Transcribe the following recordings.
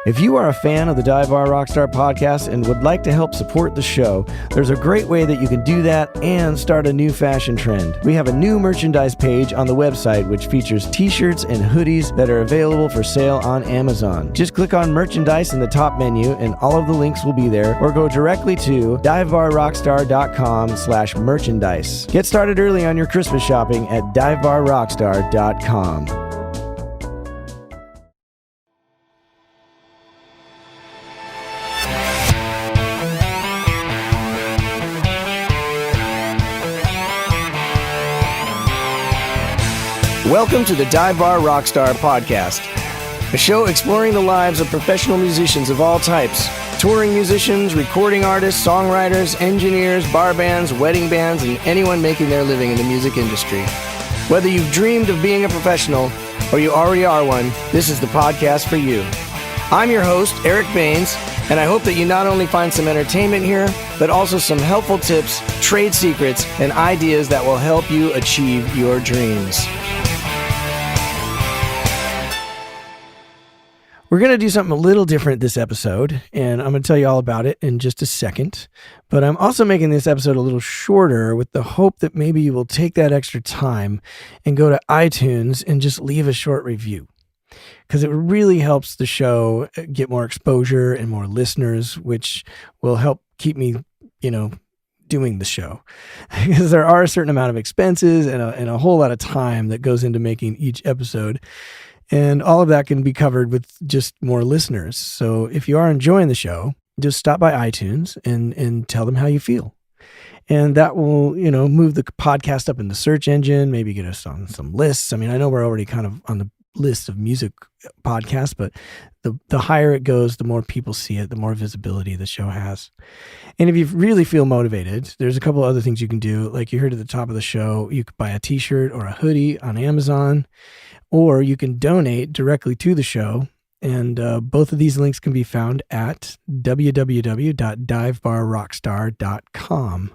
If you are a fan of the Dive Bar Rockstar podcast and would like to help support the show, there's a great way that you can do that and start a new fashion trend. We have a new merchandise page on the website which features t-shirts and hoodies that are available for sale on Amazon. Just click on merchandise in the top menu and all of the links will be there, or go directly to divebarrockstar.com/merchandise. Get started early on your Christmas shopping at divebarrockstar.com. Welcome to the Dive Bar Rockstar podcast, a show exploring the lives of professional musicians of all types, touring musicians, recording artists, songwriters, engineers, bar bands, wedding bands, and anyone making their living in the music industry. Whether you've dreamed of being a professional or you already are one, this is the podcast for you. I'm your host, Eric Baines, and I hope that you not only find some entertainment here, but also some helpful tips, trade secrets, and ideas that will help you achieve your dreams. We're going to do something a little different this episode, and I'm going to tell you all about it in just a second. But I'm also making this episode a little shorter with the hope that maybe you will take that extra time and go to iTunes and just leave a short review, because it really helps the show get more exposure and more listeners, which will help keep me, doing the show. Because there are a certain amount of expenses and a whole lot of time that goes into making each episode. And all of that can be covered with just more listeners. So if you are enjoying the show, just stop by iTunes and tell them how you feel. And that will, move the podcast up in the search engine, maybe get us on some lists. I mean, I know we're already kind of on the list of music podcasts, but the higher it goes, the more people see it, the more visibility the show has. And if you really feel motivated, there's a couple other things you can do. Like you heard at the top of the show, you could buy a t-shirt or a hoodie on Amazon, or you can donate directly to the show. And both of these links can be found at www.divebarrockstar.com.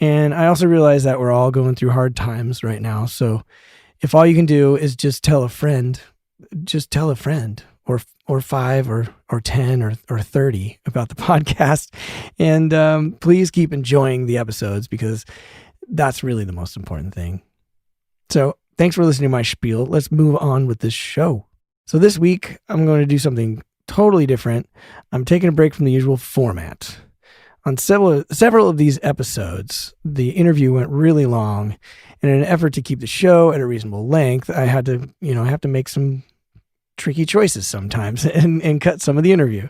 And I also realize that we're all going through hard times right now. So if all you can do is just tell a friend, or 5 or 10 or 30 about the podcast. And please keep enjoying the episodes, because that's really the most important thing. So thanks for listening to my spiel. Let's move on with this show. So this week, I'm going to do something totally different. I'm taking a break from the usual format. On several of these episodes, the interview went really long, and in an effort to keep the show at a reasonable length, I had to, make some tricky choices sometimes and cut some of the interview.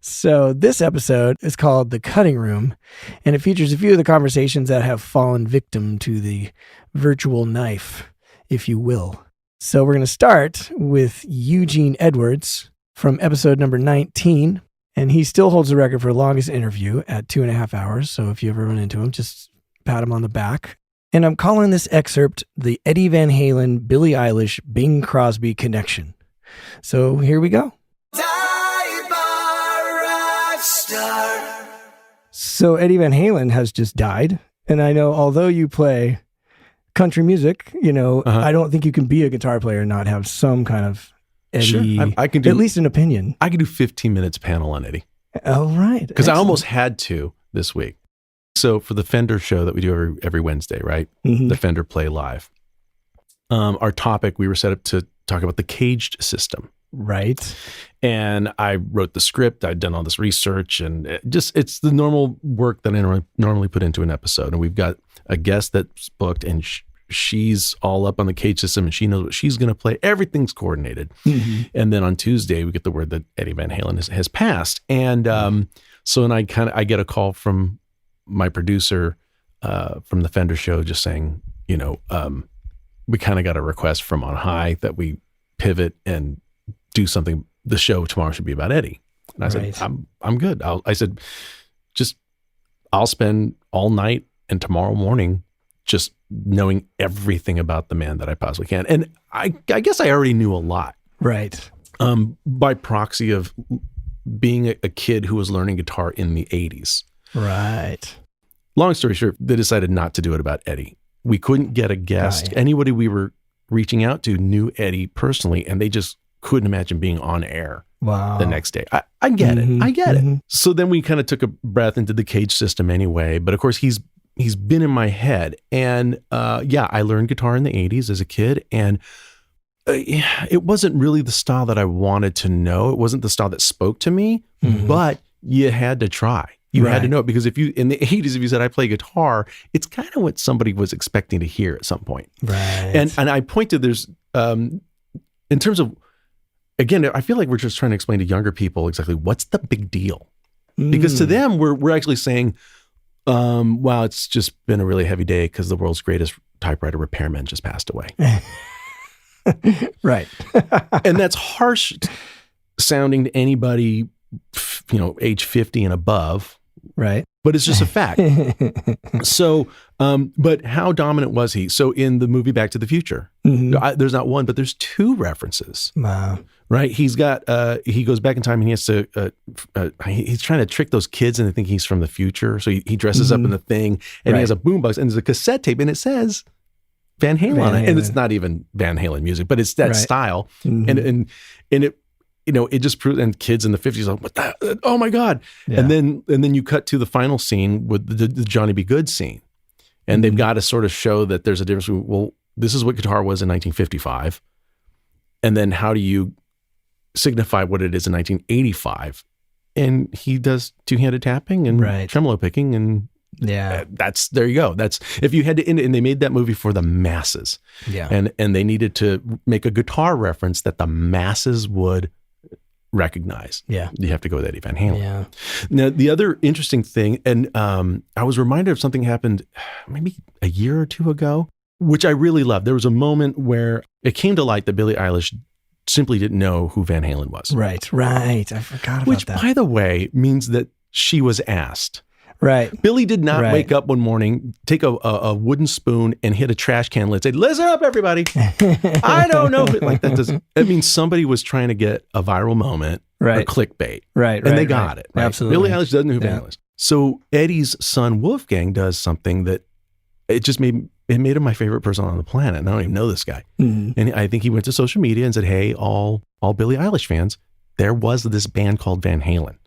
So this episode is called The Cutting Room, and it features a few of the conversations that have fallen victim to the virtual knife, if you will. So we're going to start with Eugene Edwards from episode number 19. And he still holds the record for longest interview at 2.5 hours. So if you ever run into him, just pat him on the back. And I'm calling this excerpt the Eddie Van Halen, Billie Eilish, Bing Crosby connection. So here we go. So Eddie Van Halen has just died. And I know, although you play country music, I don't think you can be a guitar player and not have some kind of Eddie, sure. I can do, at least an opinion. I can do 15 minutes panel on Eddie. Oh, right. Because I almost had to this week. So for the Fender show that we do every Wednesday, right? Mm-hmm. The Fender Play Live. Our topic, we were set up to talk about the caged system. Right. And I wrote the script. I'd done all this research, and it's the normal work that I normally put into an episode. And we've got a guest that's booked, and she's all up on the cage system, and she knows what she's going to play. Everything's coordinated. Mm-hmm. And then on Tuesday, we get the word that Eddie Van Halen has passed. And so then I get a call from my producer from the Fender show just saying, we kind of got a request from on high that we pivot and do something. The show tomorrow should be about Eddie. And I said, I'm good. I'll spend all night and tomorrow morning just knowing everything about the man that I possibly can. And I guess I already knew a lot. Right. By proxy of being a kid who was learning guitar in the 80s. Right. Long story short, they decided not to do it about Eddie. We couldn't get a guest. Anybody we were reaching out to knew Eddie personally, and they just couldn't imagine being on air Wow. the next day. I get it. I get it. So then we kind of took a breath into the Cage system anyway. But of course, he's been in my head. And I learned guitar in the 80s as a kid. And it wasn't really the style that I wanted to know. It wasn't the style that spoke to me, but you had to try. You had to know it, because if you, in the 80s, if you said I play guitar, it's kind of what somebody was expecting to hear at some point. Right. And I point to there's, in terms of, again, I feel like we're just trying to explain to younger people exactly what's the big deal. Because to them, we're actually saying, wow, it's just been a really heavy day because the world's greatest typewriter repairman just passed away. Right. And that's harsh sounding to anybody, age 50 and above. Right. But it's just a fact. So, but how dominant was he? So in the movie Back to the Future, there's not one, but there's two references. Wow. Right. He's got, he goes back in time and he has to, he's trying to trick those kids into thinking he's from the future. So he dresses up in the thing, and he has a boombox, and there's a cassette tape, and it says Van Halen on it. And it's not even Van Halen music, but it's that style. And it, it just proves, and kids in the 50s are like, what the, oh my God. Yeah. And then you cut to the final scene with the Johnny B. Good scene. And they've got to sort of show that there's a difference. Well, this is what guitar was in 1955. And then how do you signify what it is in 1985? And he does two-handed tapping and tremolo picking, and there you go. That's, if you had to end it, and they made that movie for the masses. Yeah. And they needed to make a guitar reference that the masses would recognize. Yeah. You have to go with Eddie Van Halen. Yeah. Now, the other interesting thing, and I was reminded of something happened maybe a year or two ago, which I really loved. There was a moment where it came to light that Billie Eilish simply didn't know who Van Halen was. Right. I forgot about that. Which, by the way, means that she was asked. Right. Billie did not wake up one morning, take a wooden spoon and hit a trash can lid and say, listen up, everybody. I don't know. Like, that doesn't, it means somebody was trying to get a viral moment or clickbait. Right. And they got it. Right? Absolutely. Billie Eilish doesn't know who Van Halen is. So Eddie's son, Wolfgang, does something that it just made him my favorite person on the planet. And I don't even know this guy. And I think he went to social media and said, hey, all Billie Eilish fans, there was this band called Van Halen.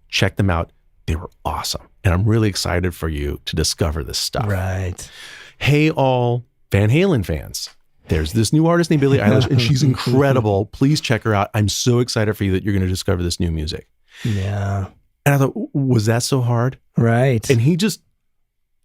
Check them out. They were awesome. And I'm really excited for you to discover this stuff. Right. Hey, all Van Halen fans. There's this new artist named Billie Eilish, and she's incredible. Please check her out. I'm so excited for you that you're going to discover this new music. Yeah. And I thought, was that so hard? Right. And he just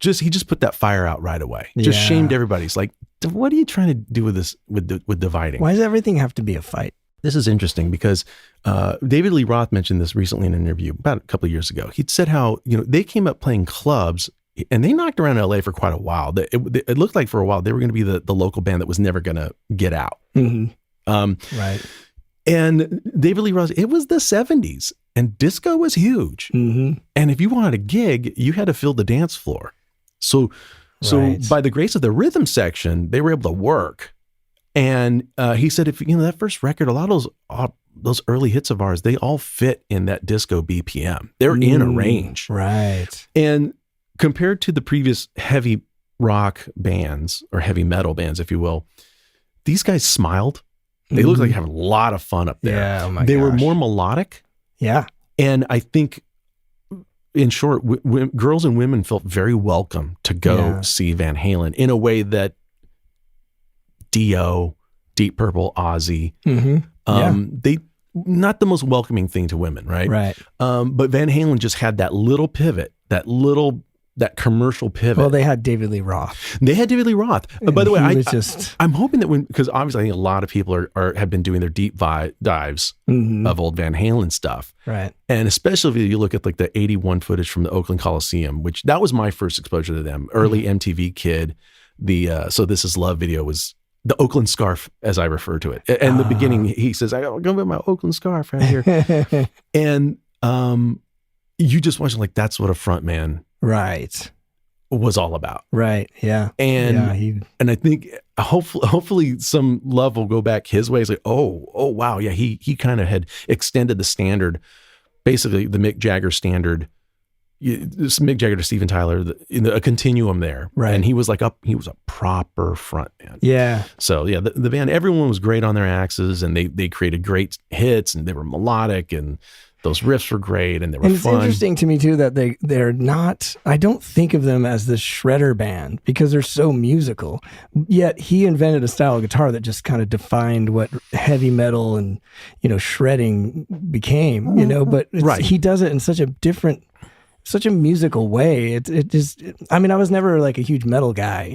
put that fire out right away. Just shamed everybody. He's like, what are you trying to do with this, with dividing? Why does everything have to be a fight? This is interesting because David Lee Roth mentioned this recently in an interview about a couple of years ago. He'd said how, they came up playing clubs, and they knocked around LA for quite a while. It looked like for a while they were going to be the local band that was never going to get out. Right. And David Lee Roth, it was the 70s, and disco was huge. And if you wanted a gig, you had to fill the dance floor. So by the grace of the rhythm section, they were able to work. And he said, if that first record, a lot of those early hits of ours, they all fit in that disco BPM. They're in a range. Right. And compared to the previous heavy rock bands, or heavy metal bands, if you will, these guys smiled. They looked like having a lot of fun up there. Yeah, oh my They were more melodic. Yeah. And I think, in short, girls and women felt very welcome to go see Van Halen in a way that Dio, Deep Purple, Ozzy, they, not the most welcoming thing to women, right? Right. But Van Halen just had that little pivot, that commercial pivot. Well, they had David Lee Roth. By the way, I'm hoping that because obviously I think a lot of people have been doing their deep dives of old Van Halen stuff. Right. And especially if you look at like the 81 footage from the Oakland Coliseum, which that was my first exposure to them, early MTV kid. The So This Is Love video was the Oakland scarf, as I refer to it. And the beginning, he says, I got to go with my Oakland scarf right here. And you just watch it like, that's what a front man was all about. Right. Yeah. And and I think hopefully some love will go back his way. It's like, oh wow. Yeah. He kind of had extended the standard, basically the Mick Jagger standard, Mick Jagger to Steven Tyler, a continuum there. Right. And he was a proper front man. Yeah. So yeah, the band, everyone was great on their axes, and they created great hits, and they were melodic, and those riffs were great, and they were and it's fun. Interesting to me too that they're not, I don't think of them as the shredder band because they're so musical. Yet he invented a style of guitar that just kind of defined what heavy metal and, shredding became, but he does it in such a musical way. It just, I was never like a huge metal guy,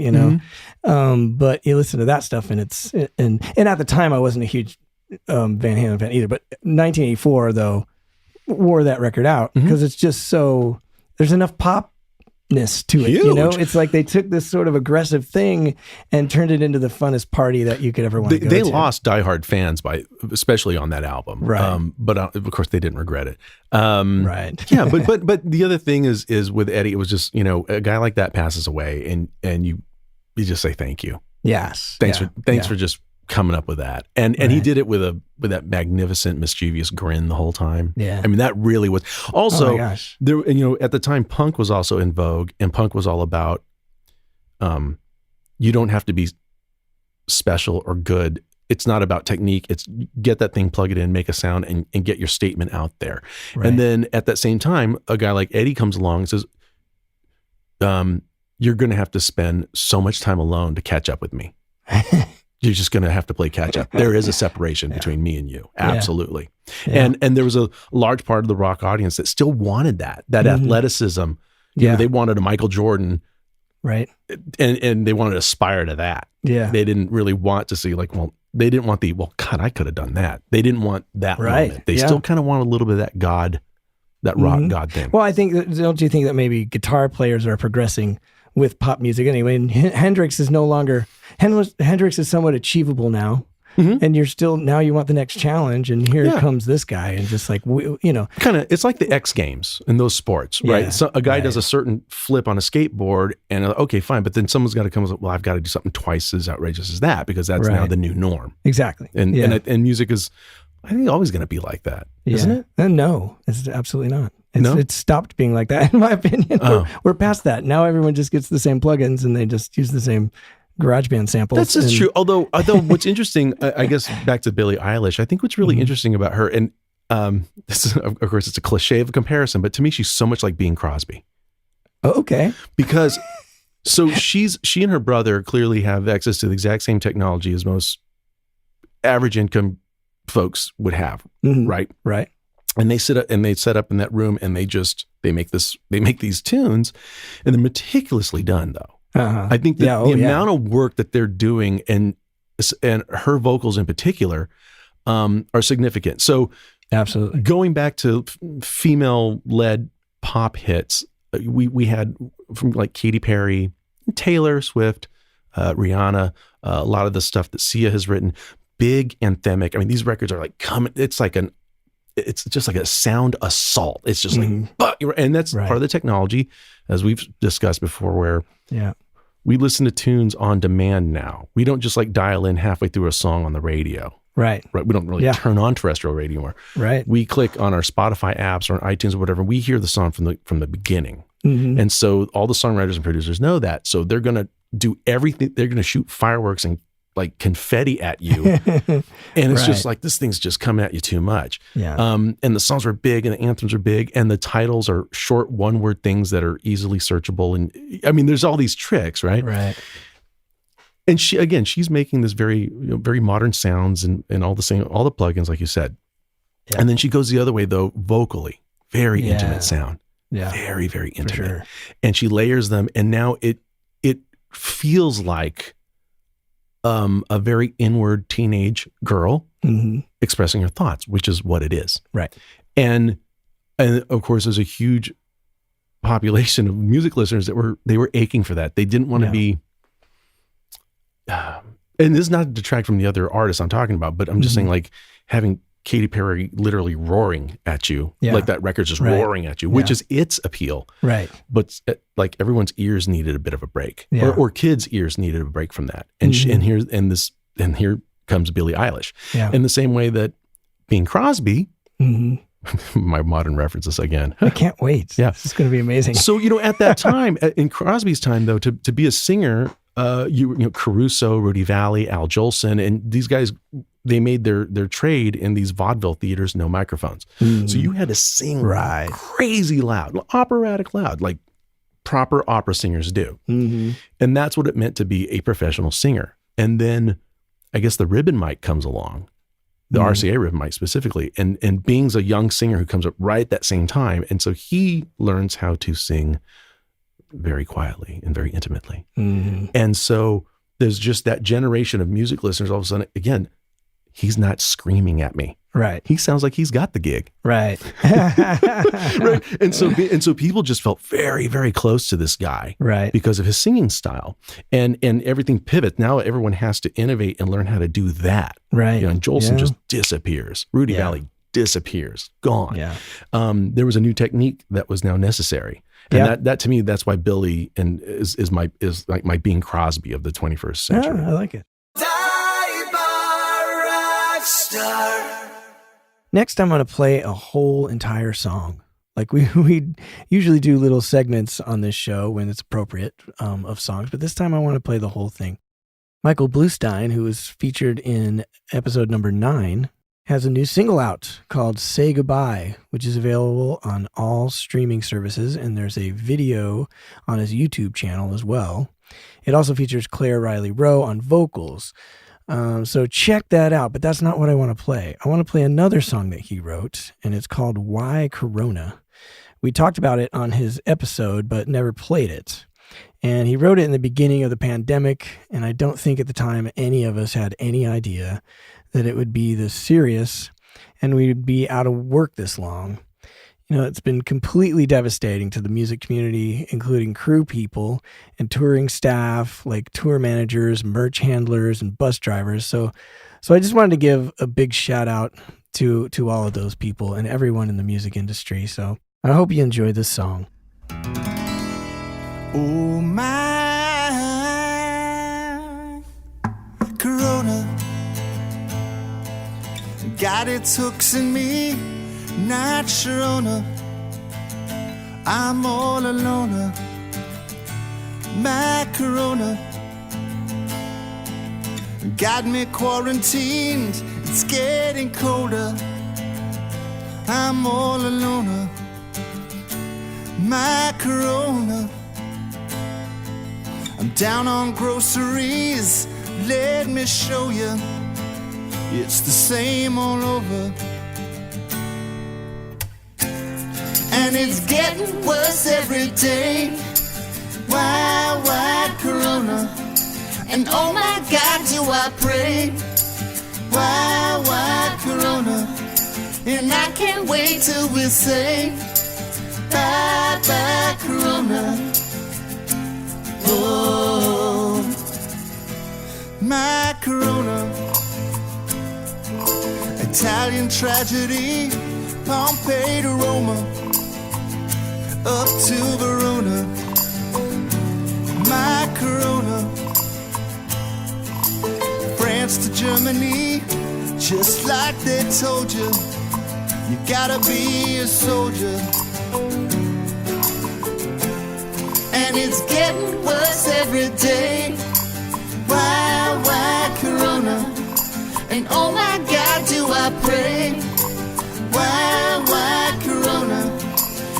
but you listen to that stuff and and at the time I wasn't a huge Van Halen fan either, but 1984 though wore that record out because it's just so, there's enough popness to it. Huge. It's like they took this sort of aggressive thing and turned it into the funnest party that you could ever want to go to. They lost diehard fans especially on that album. Right. But of course they didn't regret it. Right. Yeah. But the other thing is with Eddie, it was just, a guy like that passes away and you just say, thank you. Yes. Thanks for just coming up with that. And he did it with that magnificent, mischievous grin the whole time. Yeah. That really was also, oh my gosh. There, at the time punk was also in vogue, and punk was all about, you don't have to be special or good. It's not about technique. It's get that thing, plug it in, make a sound, and get your statement out there. Right. And then at that same time, a guy like Eddie comes along and says, you're going to have to spend so much time alone to catch up with me. You're just going to have to play catch up. There is a separation between me and you. Absolutely. Yeah. And there was a large part of the rock audience that still wanted that athleticism. They wanted a Michael Jordan. Right. And they wanted to aspire to that. Yeah. They didn't really want to see they didn't want God, I could have done that. They didn't want that moment. They still kind of want a little bit of that God, that rock God thing. Well, don't you think that maybe guitar players are progressing with pop music anyway? And Hendrix is somewhat achievable now, and you're still, now you want the next challenge, and here comes this guy, and just like, kind of, it's like the X Games in those sports, right? Yeah, so a guy does a certain flip on a skateboard, and okay, fine, but then someone's got to come with, well, I've got to do something twice as outrageous as that, because that's now the new norm. Exactly. And music is, I think, always going to be like that, isn't it? No, it's absolutely not. It's stopped being like that, in my opinion. We're past that. Now everyone just gets the same plugins and they just use the same GarageBand samples. That's just true. Although what's interesting, I guess back to Billie Eilish, I think what's really interesting about her, and this is, of course, it's a cliche of a comparison, but to me, she's so much like Bing Crosby. Oh, okay. Because so she and her brother clearly have access to the exact same technology as most average income folks would have, right? Right. And they set up in that room, and they make these tunes, and they're meticulously done though. I think that the amount of work that they're doing, and her vocals in particular, are significant. So absolutely, going back to female-led pop hits, we had from like Katy Perry, Taylor Swift, Rihanna, a lot of the stuff that Sia has written, big anthemic. These records are like coming. It's just like a sound assault. It's just like, and that's part of the technology, as we've discussed before, where we listen to tunes on demand now. We don't just like dial in halfway through a song on the radio. Right. We don't really turn on terrestrial radio anymore. Right. We click on our Spotify apps or on iTunes or whatever. We hear the song from the beginning. And so all the songwriters and producers know that. So they're going to do everything. They're going to shoot fireworks and like confetti at you. And it's just like, this thing's just coming at you too much. Yeah. And the songs are big and the anthems are big and the titles are short one-word things that are easily searchable. And there's all these tricks, right? Right. And she's making this very, very modern sounds and all the plugins, like you said. Yeah. And then she goes the other way though, vocally, very intimate sound. Yeah. Very, very intimate. For sure. And she layers them. And now it feels like a very inward teenage girl expressing her thoughts, which is what it is. Right. And of course, there's a huge population of music listeners that were aching for that. They didn't want to be, and this is not to detract from the other artists I'm talking about, but I'm just saying, like, having Katy Perry literally roaring at you, like that record's just roaring at you, which is its appeal. Right. But like everyone's ears needed a bit of a break, or kids' ears needed a break from that. And here comes Billie Eilish. Yeah. In the same way that Bing Crosby My modern references again. I can't wait. Yeah. This is going to be amazing. So, at that time, in Crosby's time, though, to be a singer, Caruso, Rudy Valley, Al Jolson, and these guys, they made their trade in these vaudeville theaters, no microphones. So you had to sing crazy loud, operatic loud, like proper opera singers do. And that's what it meant to be a professional singer. And then I guess the ribbon mic comes along. The RCA ribbon mic specifically, and Bing's a young singer who comes up right at that same time. And so he learns how to sing very quietly and very intimately. And so there's just that generation of music listeners. All of a sudden, again, he's not screaming at me. Right. He sounds like he's got the gig. Right. Right. And so people just felt very, very close to this guy. Right. Because of his singing style. And everything pivots. Now everyone has to innovate and learn how to do that. Right. And Jolson just disappears. Rudy Valley disappears. Gone. Yeah. There was a new technique that was now necessary. And that to me, that's why Billie is like my Bing Crosby of the 21st century. I like it. Next, I'm going to play a whole entire song. Like we usually do little segments on this show when it's appropriate of songs, but this time I want to play the whole thing. Michael Bluestein, who was featured in episode number 9, has a new single out called Say Goodbye, which is available on all streaming services, and there's a video on his YouTube channel as well. It also features Claire Riley Rowe on vocals. So check that out, but that's not what I want to play. I want to play another song that he wrote, and it's called Why Corona. We talked about it on his episode, but never played it. And he wrote it in the beginning of the pandemic, and I don't think at the time any of us had any idea that it would be this serious and we'd be out of work this long. It's been completely devastating to the music community, including crew people and touring staff, like tour managers, merch handlers, and bus drivers. So I just wanted to give a big shout out to all of those people and everyone in the music industry. So I hope you enjoyed this song. Oh my Corona, got its hooks in me. Not Sharona, I'm all alone. My Corona got me quarantined. It's getting colder. I'm all alone. My Corona, I'm down on groceries. Let me show you, it's the same all over. And it's getting worse every day. Why Corona? And oh my God, do I pray. Why Corona? And I can't wait till we say bye Corona. Oh, my Corona. Italian tragedy, Pompeii to Roma, up to Verona. My Corona. France to Germany, just like they told you, you gotta be a soldier. And it's getting worse every day. Why Corona? And oh my God, do I pray. Why Corona?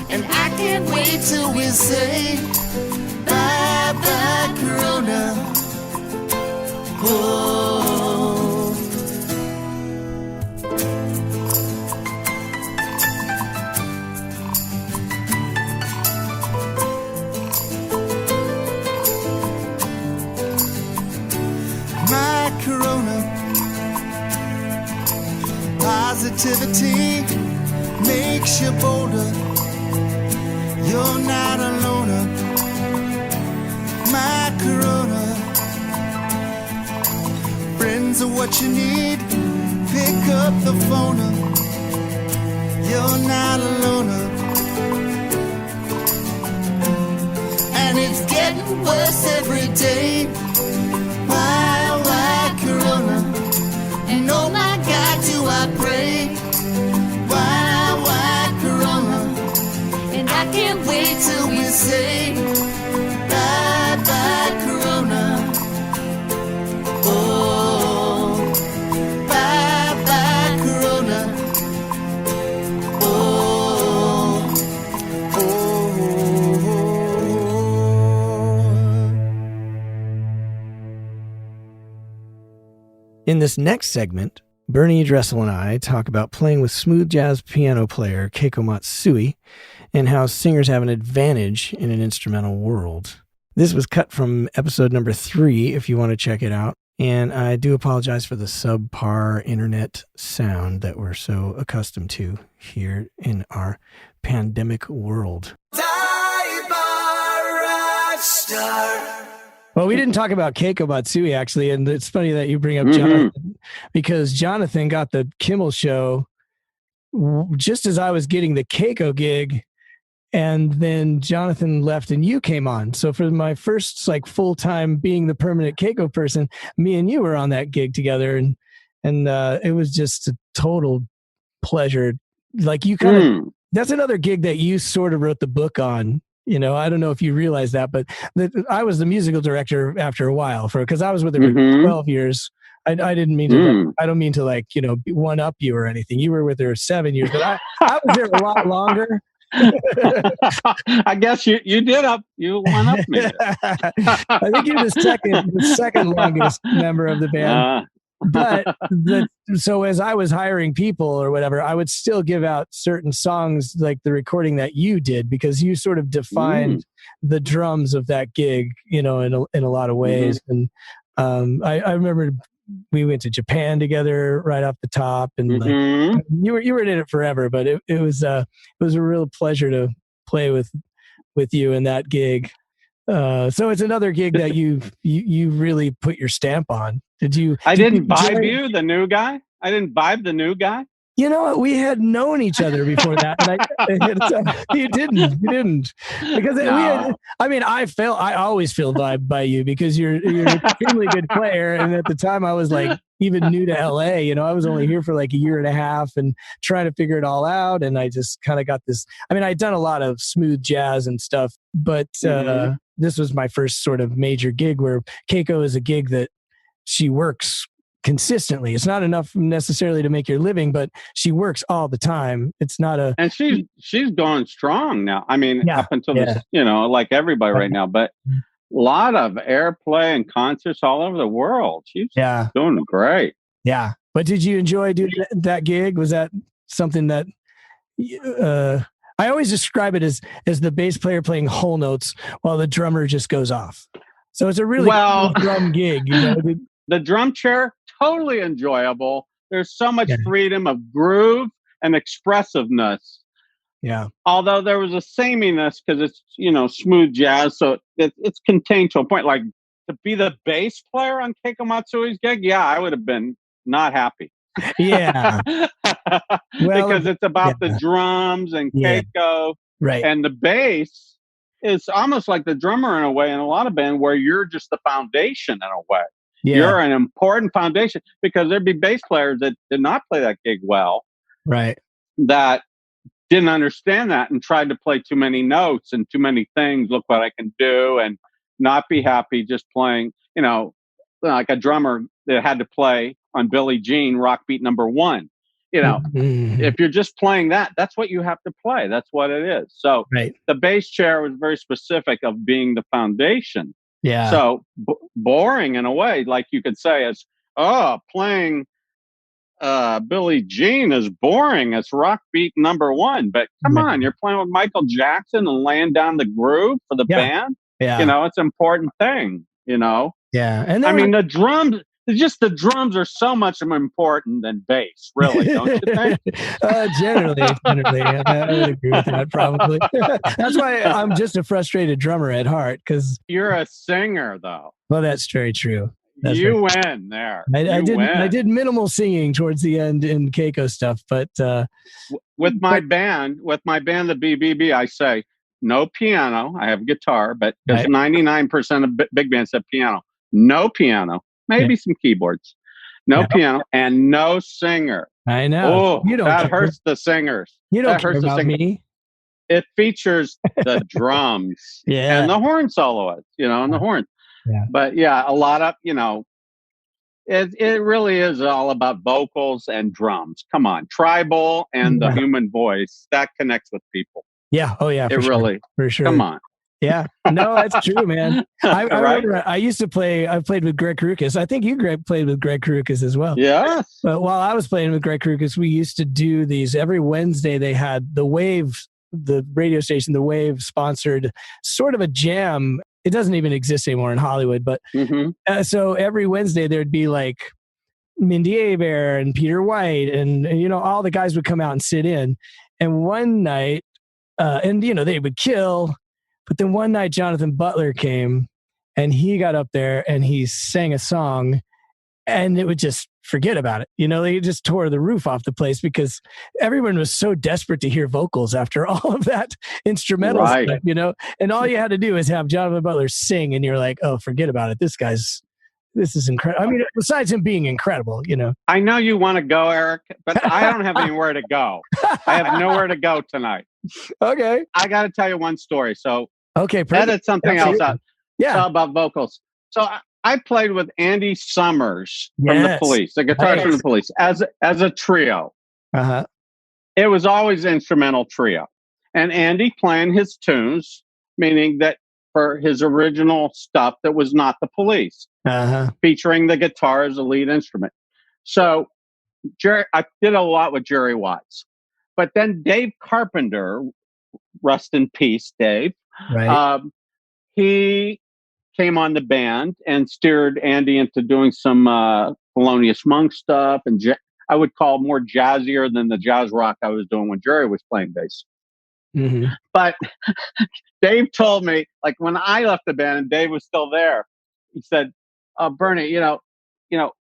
And I can't wait till we say bye Corona. Oh. My Corona. Positivity makes you bolder. You're not alone. My Corona. Friends are what you need. Pick up the phone. You're not alone. And it's getting worse every day. Why Corona? And oh my God, do I pray. Why say bye-bye, Corona. Oh, bye-bye, Corona. Oh, oh. In this next segment, Bernie Dresel and I talk about playing with smooth jazz piano player Keiko Matsui and how singers have an advantage in an instrumental world. This was cut from episode number 3, if you want to check it out. And I do apologize for the subpar internet sound that we're so accustomed to here in our pandemic world. Well, we didn't talk about Keiko Matsui, actually, and it's funny that you bring up Jonathan, because Jonathan got the Kimmel show just as I was getting the Keiko gig, and then Jonathan left and you came on. So for my first full-time being the permanent Keiko person, me and you were on that gig together, and it was just a total pleasure. Like you kind of, that's another gig that you sort of wrote the book on. You know, I don't know if you realize that, but I was the musical director after a while because I was with her for 12 years. I didn't mean to, I don't mean to one up you or anything. You were with her 7 years, but I was there a lot longer. I guess you one up me. I think you're the second longest member of the band. But so as I was hiring people or whatever, I would still give out certain songs like the recording that you did, because you sort of defined the drums of that gig, you know, in a lot of ways. And I remember we went to Japan together right off the top, and you were in it forever. But it was a real pleasure to play with you in that gig. So it's another gig that you really put your stamp on. I didn't vibe you, the new guy? I didn't vibe the new guy? You know what? We had known each other before that. And you didn't. Because I always feel vibed by you because you're an extremely good player. And at the time I was even new to LA, you know, I was only here for a year and a half and trying to figure it all out. And I just kind of got this, I'd done a lot of smooth jazz and stuff, but this was my first sort of major gig where Keiko is a gig that she works consistently. It's not enough necessarily to make your living, but she works all the time. It's not and she's going strong now. Up until this, you know, like everybody right now, but a lot of airplay and concerts all over the world. She's doing great. Yeah. But did you enjoy doing that gig? Was that something that I always describe it as the bass player playing whole notes while the drummer just goes off. So it's a really cool drum gig, you know. The drum chair, totally enjoyable. There's so much freedom of groove and expressiveness. Yeah. Although there was a sameness because it's, you know, smooth jazz. So it's contained to a point. Like to be the bass player on Keiko Matsui's gig, I would have been not happy. Yeah. Because it's about the drums and Keiko. Right. And the bass is almost like the drummer in a way in a lot of bands where you're just the foundation in a way. Yeah. You're an important foundation because there'd be bass players that did not play that gig well. Right. That didn't understand that and tried to play too many notes and too many things. Look what I can do, and not be happy just playing, you know, like a drummer that had to play on Billie Jean rock beat number 1. You know, if you're just playing that, that's what you have to play. That's what it is. So the bass chair was very specific of being the foundation. Yeah. So boring in a way, like you could say, is playing Billie Jean is boring. It's rock beat number 1. But come on, you're playing with Michael Jackson and laying down the groove for the band. Yeah. You know, it's an important thing, you know? Yeah. And the drums, the drums are so much more important than bass, really, don't you think? Generally, I would agree with that probably. That's why I'm just a frustrated drummer at heart. Because you're a singer, though. Well, that's very true. You win there. I did minimal singing towards the end in Keiko stuff, but with my band, the BBB, I say no piano. I have guitar, but 99% of big bands have piano. No piano. Maybe some keyboards. No piano and no singer. I know. Oh, that hurts the singers. You don't care about me. it features the drums Yeah. and the horn soloists, and the horns. Yeah. But yeah, a lot of, it really is all about vocals and drums. Come on, tribal and the human voice that connects with people. Yeah. Oh yeah. It really, for sure. come on. Yeah. No, that's true, man. I Right? remember I used to play. I played with Greg Karukas. I think you played with Greg Karukas as well. Yes. But while I was playing with Greg Karukas, we used to do these every Wednesday. They had the Wave, the radio station, the Wave sponsored sort of a jam. It doesn't even exist anymore in Hollywood, but so every Wednesday there'd be like Mindy Abair and Peter White, and all the guys would come out and sit in. And one night, they would kill. But then one night, Jonathan Butler came, and he got up there and he sang a song, and it would just forget about it. They just tore the roof off the place because everyone was so desperate to hear vocals after all of that instrumental stuff, And all you had to do is have Jonathan Butler sing, and you're like, oh, forget about it. This is incredible. I mean, besides him being incredible, I know you want to go, Eric, but I don't have anywhere to go. I have nowhere to go tonight. Okay. I got to tell you one story. So, okay, perfect. edit something else out. Yeah. About vocals. So I played with Andy Summers from the Police, the guitarist from the Police, as a trio. Uh-huh. It was always instrumental trio. And Andy playing his tunes, meaning that for his original stuff that was not the Police, featuring the guitar as a lead instrument. So I did a lot with Jerry Watts. But then Dave Carpenter, rest in peace, Dave, he came on the band and steered Andy into doing some Thelonious Monk stuff, and I would call more jazzier than the jazz rock I was doing when Jerry was playing bass. Mm-hmm. But Dave told me, like when I left the band and Dave was still there, he said, Bernie,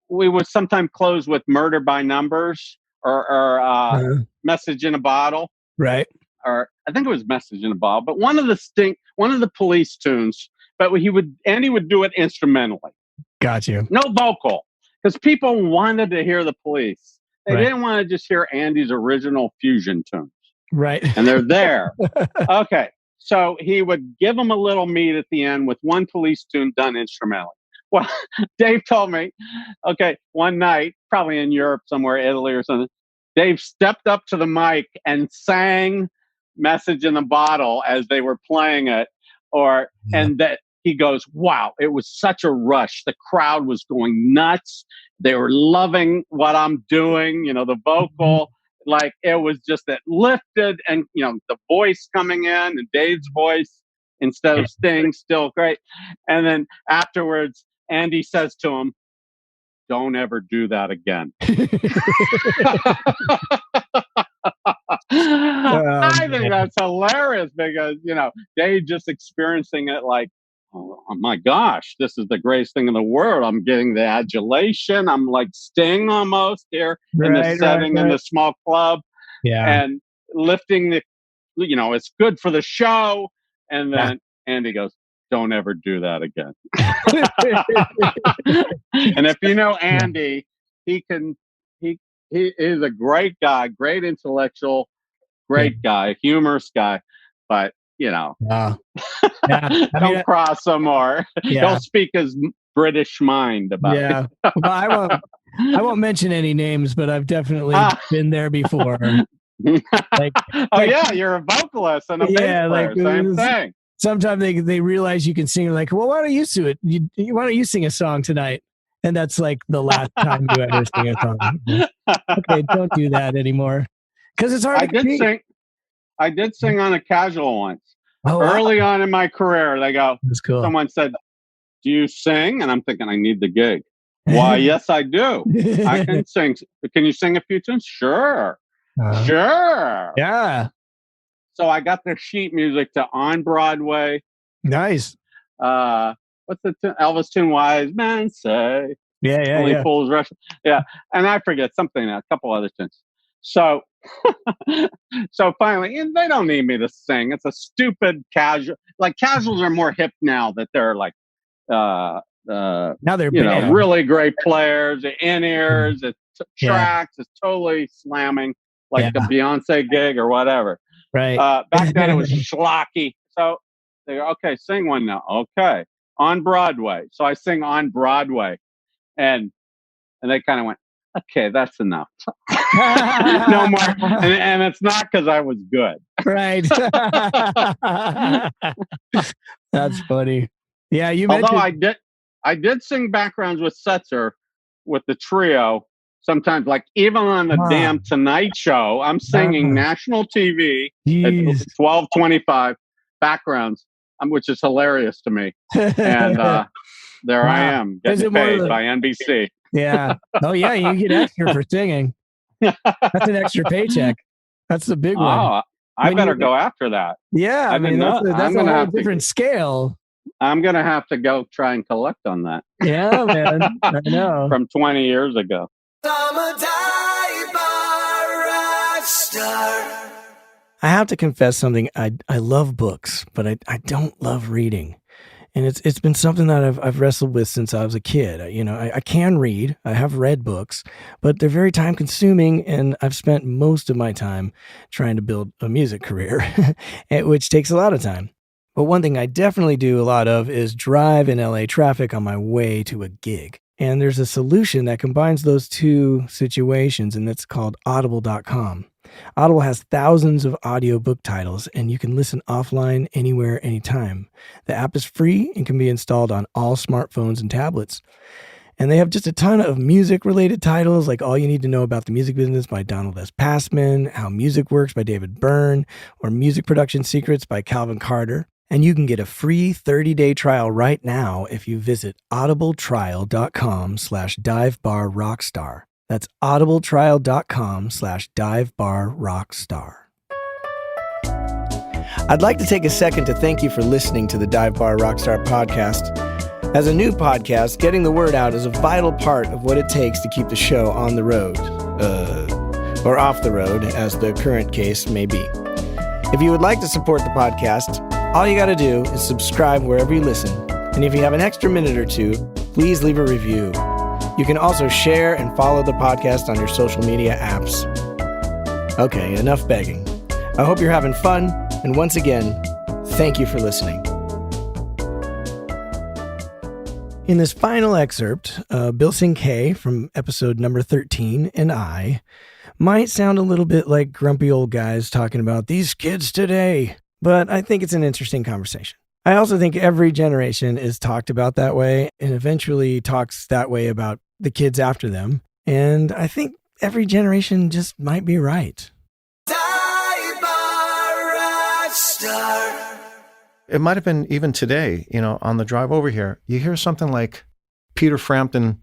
we would sometimes close with Murder by Numbers or Message in a Bottle. Right. Or I think it was Message in a Bottle, but one of the Police tunes, but Andy would do it instrumentally. Got you. No vocal, because people wanted to hear the Police. They didn't want to just hear Andy's original fusion tunes. Right. And they're there. Okay. So he would give them a little meat at the end with one Police tune done instrumentally. Well, Dave told me, okay, one night, probably in Europe somewhere, Italy or something, Dave stepped up to the mic and sang Message in a Bottle as they were playing it. And that he goes, wow, it was such a rush. The crowd was going nuts. They were loving what I'm doing, the vocal. Like it was just that lifted, and the voice coming in, and Dave's voice instead of Sting, still great. And then afterwards, Andy says to him, "Don't ever do that again." I think that's hilarious because Dave just experiencing it like, oh my gosh, this is the greatest thing in the world. I'm getting the adulation. I'm like Sting almost here in the setting in the small club. Yeah. And lifting it's good for the show. And then Andy goes, "Don't ever do that again." And if you know Andy, he is a great guy, great intellectual, great guy, humorous guy, but don't cross him more. Don't speak his British mind about it. Well, I won't mention any names, but I've definitely been there before. You're a vocalist and a bass player, same thing. Sometimes they realize you can sing, like, well, why don't you do it? Why don't you sing a song tonight? And that's like the last time you ever sing a song. Okay, don't do that anymore. Because it's hard to sing. I did sing on a casual once. Early on in my career, they go, that's cool. Someone said, "Do you sing?" And I'm thinking, I need the gig. Why, yes, I do. I can sing. Can you sing a few tunes? Sure. Sure. Yeah. So I got their sheet music to On Broadway. Nice. What's the Elvis tune? Wise men say. Yeah. Only fools rush. Yeah. And I forget something, a couple other tunes. So finally, and they don't need me to sing. It's a stupid casual. Like casuals are more hip now that they're like, now they're really great players, in-ears, it's tracks, it's totally slamming like a Beyonce gig or whatever. Right. Back then it was schlocky. So they go, okay, sing one now. Okay. On Broadway. So I sing On Broadway. And they kind of went, okay, that's enough. No more. And it's not because I was good. Right. That's funny. Yeah, you Although mentioned... I did sing backgrounds with Setzer with the trio. Sometimes, like even on the damn Tonight Show, I'm singing national TV at 12:25 backgrounds, which is hilarious to me. And there I am getting paid by NBC. Yeah. Oh yeah, you get extra for singing. That's an extra paycheck. That's the big one. Oh, I better go after that. Yeah, I mean that's a whole different scale. I'm gonna have to go try and collect on that. Yeah, man. I know. From 20 years ago. I have to confess something. I love books, but I don't love reading. And it's been something that I've wrestled with since I was a kid. You know, I can read. I have read books, but they're very time consuming, and I've spent most of my time trying to build a music career, which takes a lot of time. But one thing I definitely do a lot of is drive in LA traffic on my way to a gig. And there's a solution that combines those two situations, and it's called Audible.com. Audible has thousands of audiobook titles, and you can listen offline anywhere, anytime. The app is free and can be installed on all smartphones and tablets. And they have just a ton of music-related titles, like All You Need to Know About the Music Business by Donald S. Passman, How Music Works by David Byrne, or Music Production Secrets by Calvin Carter. And you can get a free 30-day trial right now if you visit audibletrial.com/divebarrockstar. That's audibletrial.com/divebarrockstar. I'd like to take a second to thank you for listening to the Dive Bar Rockstar podcast. As a new podcast, getting the word out is a vital part of what it takes to keep the show on the road, or off the road, as the current case may be. If you would like to support the podcast, all you got to do is subscribe wherever you listen. And if you have an extra minute or two, please leave a review. You can also share and follow the podcast on your social media apps. Okay, enough begging. I hope you're having fun. And once again, thank you for listening. In this final excerpt, Bill Cinque from episode number 13 and I might sound a little bit like grumpy old guys talking about these kids today, but I think it's an interesting conversation. I also think every generation is talked about that way and eventually talks that way about the kids after them. And I think every generation just might be right. It might have been even today, on the drive over here, you hear something like Peter Frampton,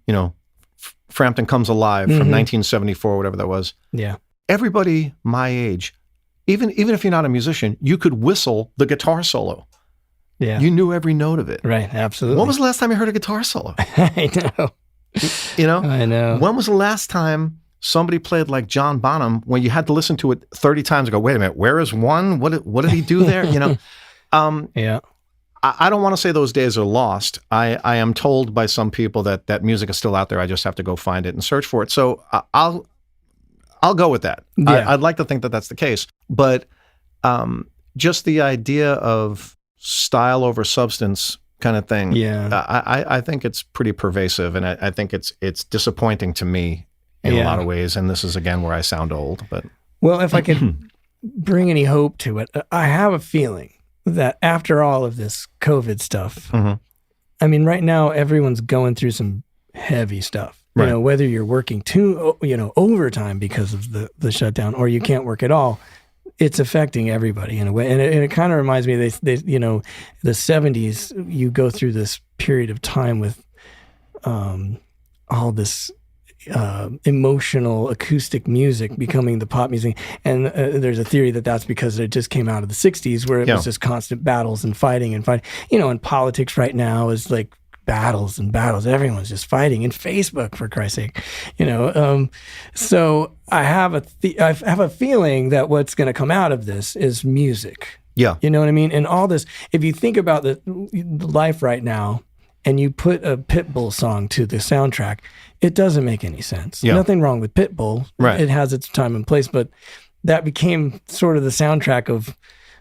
Frampton Comes Alive from 1974, whatever that was. Yeah. Everybody my age, even if you're not a musician, you could whistle the guitar solo. Yeah. You knew every note of it. Right. Absolutely. When was the last time you heard a guitar solo? I know. I know. When was the last time somebody played like John Bonham when you had to listen to it 30 times and go, wait a minute, where is one? What did he do there? Yeah. I don't want to say those days are lost. I am told by some people that music is still out there. I just have to go find it and search for it. So I'll go with that. Yeah. I'd like to think that that's the case. But just the idea of style over substance kind of thing. Yeah. I think it's pretty pervasive, and I think it's disappointing to me in a lot of ways. And this is again where I sound old. But well, if I could bring any hope to it, I have a feeling that after all of this COVID stuff, I mean, right now everyone's going through some heavy stuff. Right. Whether you're working overtime because of the shutdown, or you can't work at all, it's affecting everybody in a way. And it kind of reminds me, the 70s, you go through this period of time with all this emotional acoustic music becoming the pop music. And there's a theory that that's because it just came out of the 60s where it was just constant battles and fighting. And politics right now is like battles and battles. Everyone's just fighting. And Facebook, for Christ's sake, so I have a feeling that what's going to come out of this is music. Yeah. You know what I mean? And all this, if you think about the life right now, and you put a Pitbull song to the soundtrack, it doesn't make any sense. Yeah. Nothing wrong with Pitbull. Right. It has its time and place, but that became sort of the soundtrack of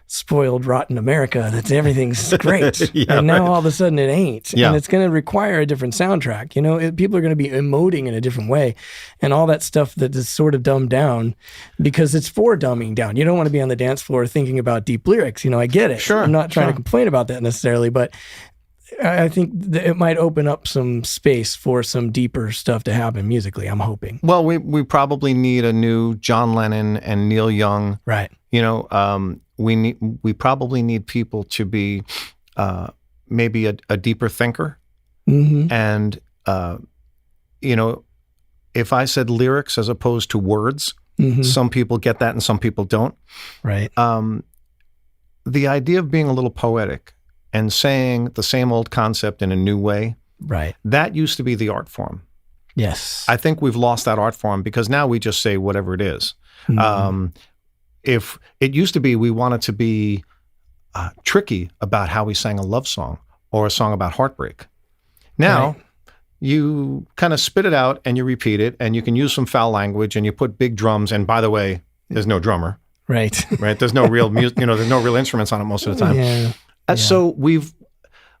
spoiled, rotten America. That's everything's great. And now all of a sudden it ain't. Yeah. And it's going to require a different soundtrack. You know, people are going to be emoting in a different way. And all that stuff that is sort of dumbed down because it's for dumbing down. You don't want to be on the dance floor thinking about deep lyrics. You know, I get it. Sure. I'm not trying to complain about that necessarily, but I think that it might open up some space for some deeper stuff to happen musically, I'm hoping. Well, we probably need a new John Lennon and Neil Young. Right. You know, we probably need people to be maybe a deeper thinker. Mm-hmm. And, you know, if I said lyrics as opposed to words, some people get that and some people don't. Right. The idea of being a little poetic and saying the same old concept in a new way, right, that used to be the art form. Yes. I think we've lost that art form because now we just say whatever it is. If it used to be, we wanted to be tricky about how we sang a love song or a song about heartbreak. Now, you kind of spit it out and you repeat it, and you can use some foul language and you put big drums. And by the way, there's no drummer. Right. Right. There's no real music. You know, there's no real instruments on it most of the time. Yeah. So we've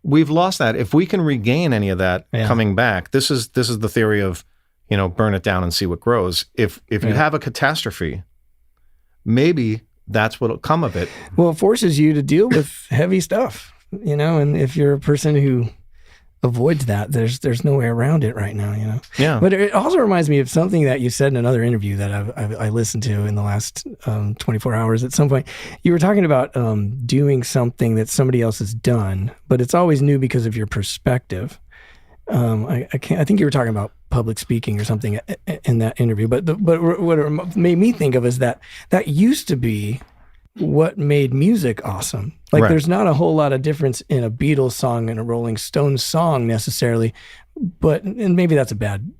lost that. If we can regain any of that coming back, this is the theory of, you know, burn it down and see what grows. If you have a catastrophe, maybe that's what'll come of it. Well, it forces you to deal with heavy stuff, you know, and if you're a person who avoids that, there's no way around it right now, you know? Yeah. But it also reminds me of something that you said in another interview that I listened to in the last 24 hours. At some point, you were talking about doing something that somebody else has done, but it's always new because of your perspective. I think you were talking about public speaking or something in that interview, but what it made me think of is that used to be what made music awesome. Like there's not a whole lot of difference in a Beatles song and a Rolling Stones song necessarily, and maybe that's a bad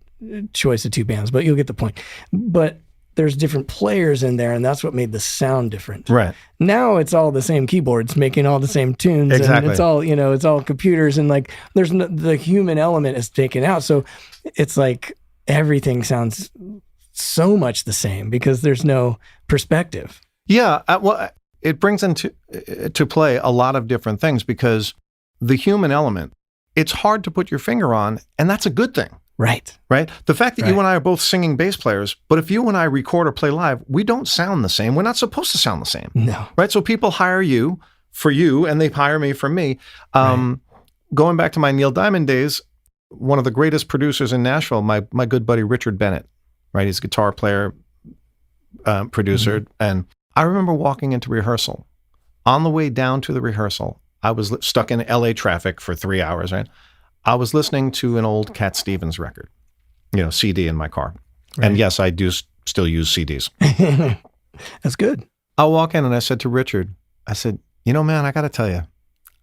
choice of two bands, but you'll get the point. But there's different players in there, and that's what made the sound different. Right. Now it's all the same keyboards making all the same tunes. Exactly. And it's all, you know, it's all computers, and like there's the human element is taken out. So it's like everything sounds so much the same because there's no perspective. Yeah, well, it brings into to play a lot of different things because the human element, it's hard to put your finger on, and that's a good thing. Right. Right? The fact that you and I are both singing bass players, but if you and I record or play live, we don't sound the same. We're not supposed to sound the same. No. Right? So people hire you for you, and they hire me for me. Going back to my Neil Diamond days, one of the greatest producers in Nashville, my good buddy Richard Bennett, right? He's a guitar player, producer, and I remember walking into rehearsal. On the way down to the rehearsal, I was stuck in LA traffic for 3 hours, right? I was listening to an old Cat Stevens record, you know, CD in my car. Right. And yes, I do still use CDs. That's good. I walk in and I said to Richard, I said, you know, man, I got to tell you,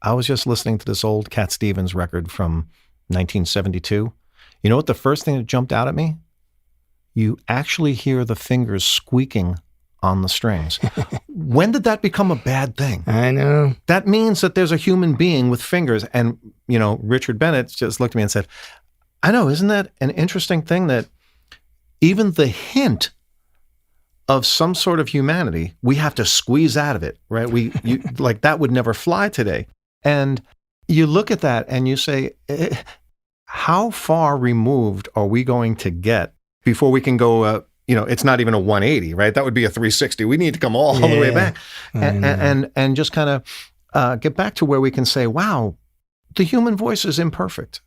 I was just listening to this old Cat Stevens record from 1972. You know what the first thing that jumped out at me? You actually hear the fingers squeaking on the strings. When did that become a bad thing? I know. That means that there's a human being with fingers. And, you know, Richard Bennett just looked at me and said, I know, isn't that an interesting thing that even the hint of some sort of humanity, we have to squeeze out of it, right? Like that would never fly today. And you look at that and you say, how far removed are we going to get before we can go, you know, it's not even a 180, right? That would be a 360. We need to come all the way back and just kind of get back to where we can say, wow, the human voice is imperfect.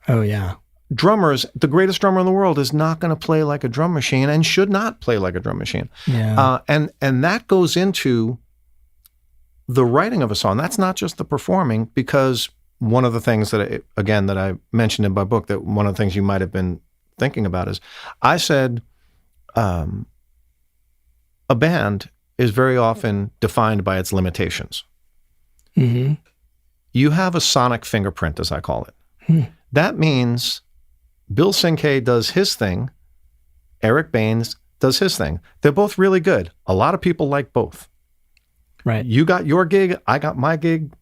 Oh, yeah. Drummers, the greatest drummer in the world is not going to play like a drum machine and should not play like a drum machine. Yeah. And that goes into the writing of a song. That's not just the performing, because one of the things that I mentioned in my book, that one of the things you might have been thinking about is, I said, a band is very often defined by its limitations. Mm-hmm. You have a sonic fingerprint, as I call it. That means Bill Cinque does his thing, Eric Baines does his thing. They're both really good. A lot of people like both. Right. You got your gig, I got my gig,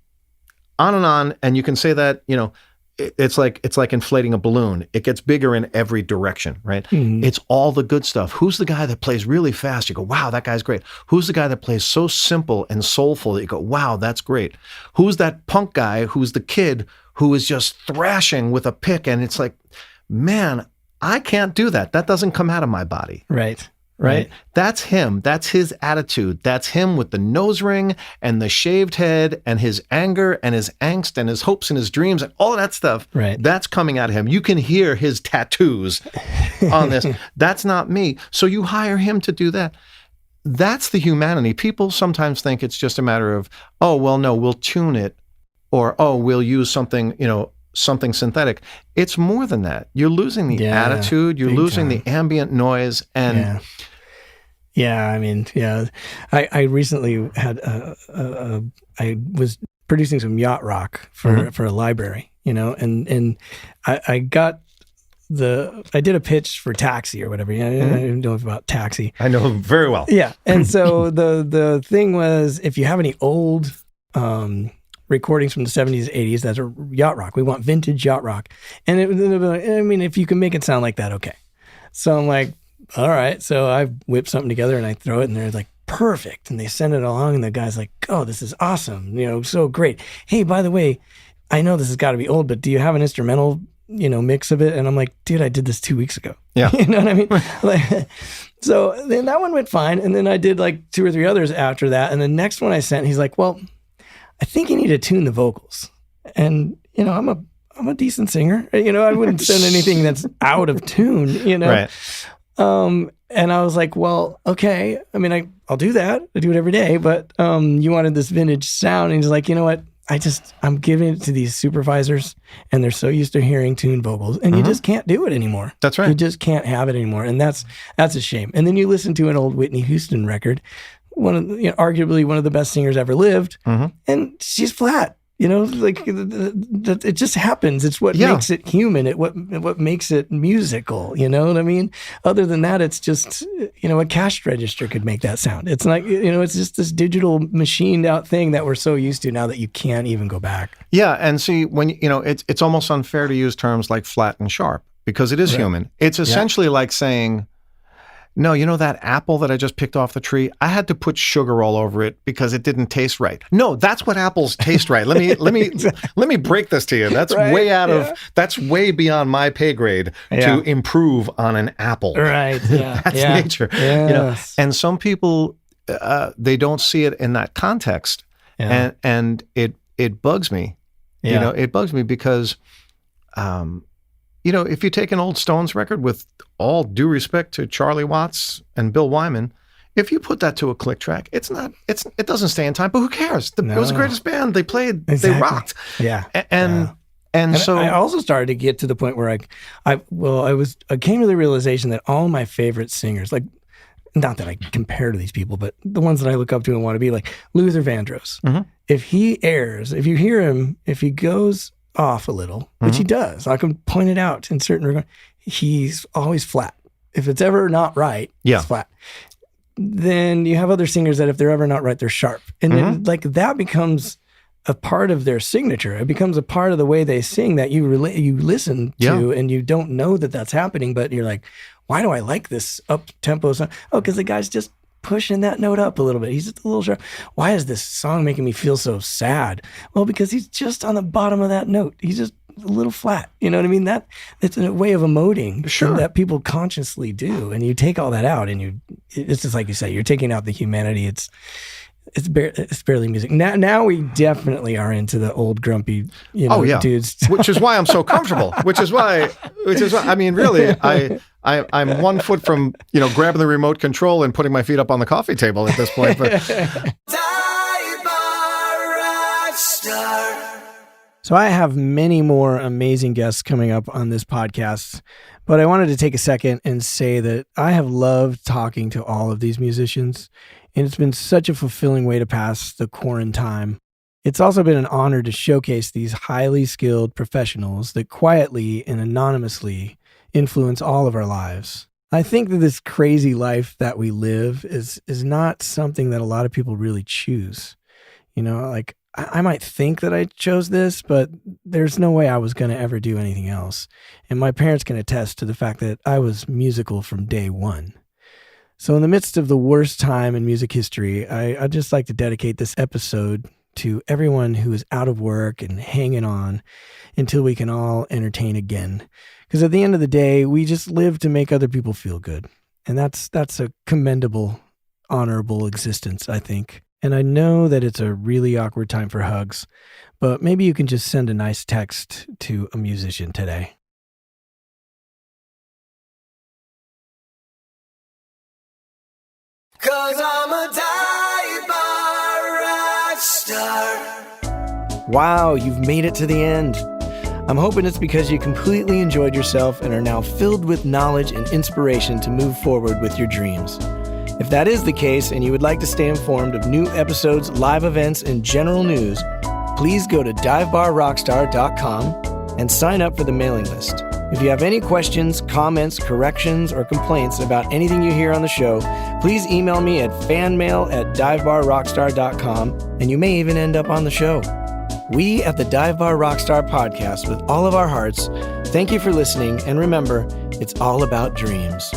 on, and you can say that, you know, it's like inflating a balloon. It gets bigger in every direction, right? Mhm. It's all the good stuff. Who's the guy that plays really fast? You go, wow, that guy's great. Who's the guy that plays so simple and soulful that you go, wow, that's great. Who's that punk guy who's the kid who is just thrashing with a pick? And it's like, man, I can't do that. That doesn't come out of my body. Right. Right? That's him. That's his attitude. That's him with the nose ring and the shaved head and his anger and his angst and his hopes and his dreams and all of that stuff. Right. That's coming out of him. You can hear his tattoos on this. That's not me. So you hire him to do that. That's the humanity. People sometimes think it's just a matter of, oh, well, no, we'll tune it, or, oh, we'll use something, something synthetic. It's more than that. You're losing the attitude. You're losing the ambient noise. And I mean, I recently had I was producing some yacht rock for a library, and I got I did a pitch for Taxi or whatever. I don't know about Taxi. I know very well. Yeah. And so the thing was, if you have any old recordings from the 70s, 80s, that's a yacht rock. We want vintage yacht rock. And if you can make it sound like that, okay. So I'm like, all right. So I whip something together and I throw it, and they're like, perfect. And they send it along, and the guy's like, oh, this is awesome. So great. Hey, by the way, I know this has got to be old, but do you have an instrumental, mix of it? And I'm like, dude, I did this 2 weeks ago. Yeah. You know what I mean? So then that one went fine. And then I did like 2 or 3 others after that. And the next one I sent, he's like, well, I think you need to tune the vocals. And, I'm a decent singer. I wouldn't send anything that's out of tune, Right. And I was like, well, okay. I mean, I'll do that. I do it every day. But you wanted this vintage sound. And he's like, you know what? I'm giving it to these supervisors, and they're so used to hearing tuned vocals, and you just can't do it anymore. That's right. You just can't have it anymore. And that's a shame. And then you listen to an old Whitney Houston record, arguably one of the best singers ever lived, and she's flat. It just happens. It's what makes it human. What makes it musical. You know what I mean? Other than that, it's just, a cash register could make that sound. It's like, it's just this digital machined out thing that we're so used to now that you can't even go back. Yeah. And see, when, it's almost unfair to use terms like flat and sharp, because it is human. It's essentially like saying, no, that apple that I just picked off the tree, I had to put sugar all over it because it didn't taste right. No, that's what apples taste right. Let me break this to you. That's that's way beyond my pay grade to improve on an apple. Right. Yeah. That's nature. Yes. And some people they don't see it in that context. Yeah. And it bugs me. Yeah. It bugs me because if you take an old Stones record, with all due respect to Charlie Watts and Bill Wyman, if you put that to a click track, it doesn't stay in time, but who cares? It was the greatest band. They played, they rocked. Yeah. And so I also started to get to the point where I came to the realization that all my favorite singers, like, not that I compare to these people, but the ones that I look up to and want to be like Luther Vandross. If you hear him, if he goes off a little, which he does, I can point it out in certain regard, he's always flat. If it's ever not right, it's flat. Then you have other singers that if they're ever not right, they're sharp. And then, like, that becomes a part of their signature. It becomes a part of the way they sing that you listen to, and you don't know that that's happening, but you're like, why do I like this up-tempo song? Oh, because the guy's just pushing that note up a little bit. He's just a little sharp. Why is this song making me feel so sad? Well, because he's just on the bottom of that note. He's just a little flat. You know what I mean? It's a way of emoting that people consciously do. And you take all that out, and it's just like you say, you're taking out the humanity. It's barely music. Now we definitely are into the old grumpy, dudes. Which is why I'm so comfortable. Which is why I mean, really, I'm 1 foot from, grabbing the remote control and putting my feet up on the coffee table at this point. But So I have many more amazing guests coming up on this podcast, but I wanted to take a second and say that I have loved talking to all of these musicians, and it's been such a fulfilling way to pass the quarantine. It's also been an honor to showcase these highly skilled professionals that quietly and anonymously influence all of our lives. I think that this crazy life that we live is not something that a lot of people really choose. I might think that I chose this, but there's no way I was going to ever do anything else. And my parents can attest to the fact that I was musical from day one. So in the midst of the worst time in music history, I'd just like to dedicate this episode to everyone who is out of work and hanging on until we can all entertain again. Because at the end of the day, we just live to make other people feel good. And that's a commendable, honorable existence, I think. And I know that it's a really awkward time for hugs, but maybe you can just send a nice text to a musician today. Cause I'm a dive-bar rock star. Wow, you've made it to the end. I'm hoping it's because you completely enjoyed yourself and are now filled with knowledge and inspiration to move forward with your dreams. If that is the case and you would like to stay informed of new episodes, live events, and general news, please go to divebarrockstar.com and sign up for the mailing list. If you have any questions, comments, corrections, or complaints about anything you hear on the show, please email me at fanmail@divebarrockstar.com, and you may even end up on the show. We at the Dive Bar Rockstar podcast, with all of our hearts, thank you for listening, and remember, it's all about dreams.